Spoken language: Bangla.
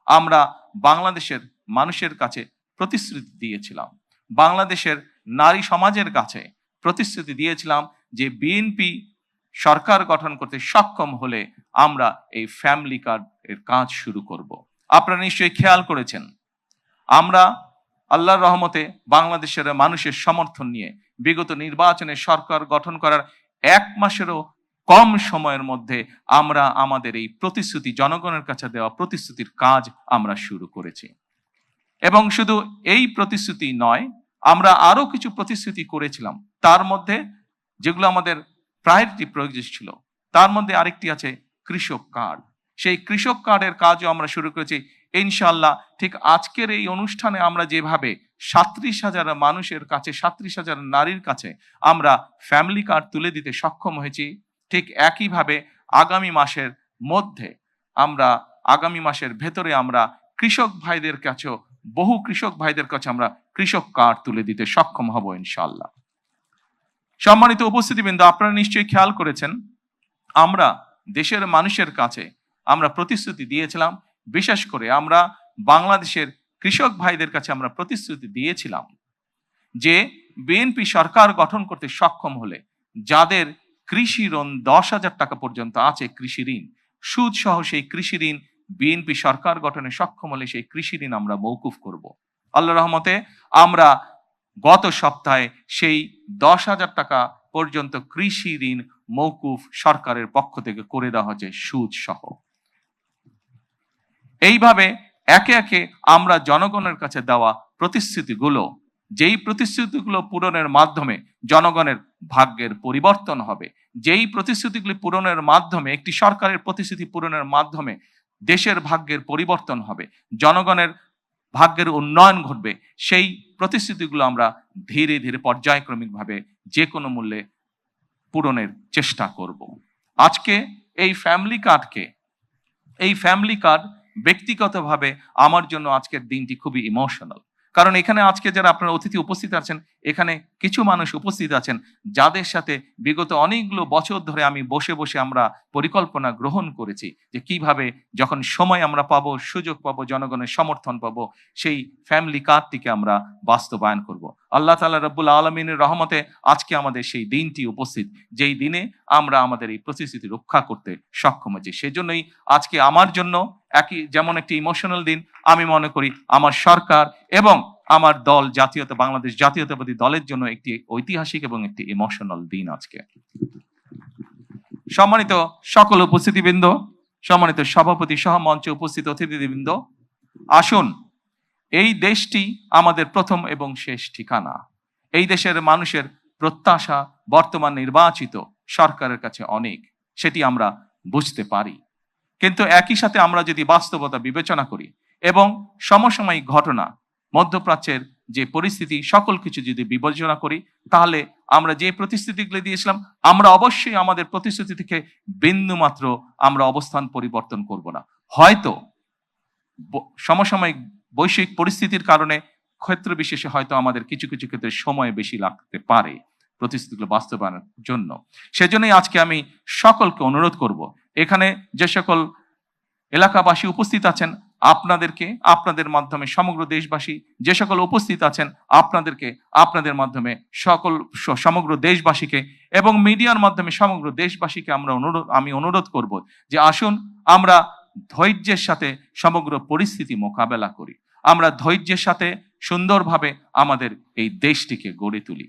আমরা বাংলাদেশের মানুষের কাছে প্রতিশ্রুতি দিয়েছিলাম, বাংলাদেশের নারী সমাজের কাছে প্রতিশ্রুতি দিয়েছিলাম যে বিএনপি সরকার গঠন করতে সক্ষম হলে আমরা এই ফ্যামিলি কার্ড এর কাজ শুরু করব। আপনারা নিশ্চয়ই খেয়াল করেছেন, আমরা আল্লাহর রহমতে বাংলাদেশের মানুষের সমর্থন নিয়ে বিগত নির্বাচনে সরকার গঠন করার 1 মাসেরও কম সময়ের মধ্যে আমরা আমাদের এই প্রতিশ্রুতি, জনগণের কাছে দেওয়া প্রতিশ্রুতির কাজ আমরা শুরু করেছি। এবং শুধু এই প্রতিশ্রুতি নয়, আমরা আরো কিছু প্রতিশ্রুতি করেছিলাম, তার মধ্যে যেগুলো আমাদের প্রায়োরিটি প্রয়োজন ছিল, তার মধ্যে আরেকটি আছে কৃষক কার্ড। সেই কৃষক কার্ডের কাজও আমরা শুরু করেছি ইনশাআল্লাহ। ঠিক আজকের এই অনুষ্ঠানে আমরা যেভাবে 37,000 মানুষের কাছে, 37,000 নারীর কাছে আমরা ফ্যামিলি কার্ড তুলে দিতে সক্ষম হয়েছি, ঠিক একইভাবে আগামী মাসের মধ্যে আগামী মাসের ভেতরে আমরা কৃষক ভাইদের কাছেও, বহু কৃষক ভাইদের কাছে আমরা কৃষক কার্ড তুলে দিতে সক্ষম হব ইনশাআল্লাহ। সম্মানিত উপস্থিতিবৃন্দ, আপনারা নিশ্চয়ই খেয়াল করেছেন, আমরা দেশের মানুষের কাছে আমরা প্রতিশ্রুতি দিয়েছিলাম, বিশেষ করে আমরা বাংলাদেশের কৃষক ভাইদের কাছে আমরা প্রতিশ্রুতি দিয়েছিলাম যে বিএনপি সরকার গঠন করতে সক্ষম হলে যাদের কৃষি ঋণ 10,000 টাকা পর্যন্ত আছে, কৃষি ঋণ সুদ সহ, সেই কৃষি ঋণ বিএনপি সরকার গঠনে সক্ষম হলে সেই কৃষি ঋণ আমরা মওকুফ করব। আল্লাহর রহমতে আমরা গত সপ্তাহে সেই 10,000 টাকা পর্যন্ত কৃষি ঋণ মওকুফ সরকারের পক্ষ থেকে করে দেওয়া হয়েছে সুদ সহ। এইভাবে একে একে আমরা জনগণের কাছে দেওয়া প্রতিশ্রুতিগুলো, যেই প্রতিশ্রুতিগুলো পূরণের মাধ্যমে জনগণের ভাগ্যের পরিবর্তন হবে, যেই প্রতিশ্রুতিগুলি পূরণের মাধ্যমে, একটি সরকারের প্রতিশ্রুতি পূরণের মাধ্যমে দেশের ভাগ্যের পরিবর্তন হবে, জনগণের ভাগ্যের উন্নয়ন ঘটবে, সেই প্রতিশ্রুতিগুলো আমরা ধীরে ধীরে পর্যায়ক্রমিকভাবে যে কোনো মূল্যে পূরণের চেষ্টা করব। আজকে এই ফ্যামিলি কার্ড ব্যক্তিগতভাবে আমার জন্য আজকের দিনটি খুবই ইমোশনাল। কারণ এখানে আজকে যারা আপনারা অতিথি উপস্থিত আছেন, এখানে কিছু মানুষ উপস্থিত আছেন যাদের সাথে বিগত অনেকগুলো বছর ধরে আমি বসে বসে আমরা পরিকল্পনা গ্রহণ করেছি যে কিভাবে যখন সময় আমরা পাবো, সুযোগ পাবো, জনগণের সমর্থন পাবো, সেই ফ্যামিলি কার্ডটিকে আমরা বাস্তবায়ন করব। আল্লাহ তাআলা রব্বুল আলামিনের রহমতে আজকে আমাদের সেই দিনটি উপস্থিত, যেই দিনে আমরা আমাদের এই প্রতিশ্রুতি রক্ষা করতে সক্ষম হয়েছি। সেজন্যই আজকে আমার জন্য যেমন একটি ইমোশনাল দিন, আমি মনে করি আমার সরকার এবং আমার দল বাংলাদেশ জাতীয়তাবাদী দলের জন্য একটি ঐতিহাসিক এবং একটি ইমোশনাল দিন আজকে। সম্মানিত সকল উপস্থিতিবৃন্দ, সম্মানিত সভাপতি সহ মঞ্চে উপস্থিত অতিথিবৃন্দ, আসুন, এই দেশটি আমাদের প্রথম এবং শেষ ঠিকানা। এই দেশের মানুষের প্রত্যাশা বর্তমান নির্বাচিত সরকারের কাছে অনেক, সেটি আমরা বুঝতে পারি। কিন্তু একই সাথে আমরা যদি বাস্তবতা বিবেচনা করি এবং সমসাময়িক ঘটনা, মধ্যপ্রাচ্যের যে পরিস্থিতি, সকল কিছু যদি বিবেচনা করি, তাহলে আমরা যে প্রতিশ্রুতিগুলি দিয়েছিলাম, আমরা অবশ্যই আমাদের প্রতিশ্রুতি থেকে বিন্দু মাত্র আমরা অবস্থান পরিবর্তন করব না। হয়তো সমসাময়িক বৈশ্বিক পরিস্থিতির কারণে ক্ষেত্র বিশেষে হয়তো আমাদের কিছু কিছু ক্ষেত্রে সময় বেশি লাগতে পারে প্রতিশ্রুতিগুলো বাস্তবায়নের জন্য। সেজন্যই আজকে আমি সকলকে অনুরোধ করব, এখানে যে সকল এলাকাবাসী উপস্থিত আছেন, আপনাদের মাধ্যমে সমগ্র দেশবাসী যে সকল উপস্থিত আছেন, আপনাদের মাধ্যমে সমগ্র দেশবাসীকে এবং মিডিয়ার মাধ্যমে সমগ্র দেশবাসীকে আমি অনুরোধ করব যে আসুন আমরা ধৈর্যের সাথে সমগ্র পরিস্থিতি মোকাবেলা করি, আমরা ধৈর্যের সাথে সুন্দরভাবে আমাদের এই দেশটিকে গড়ে তুলি।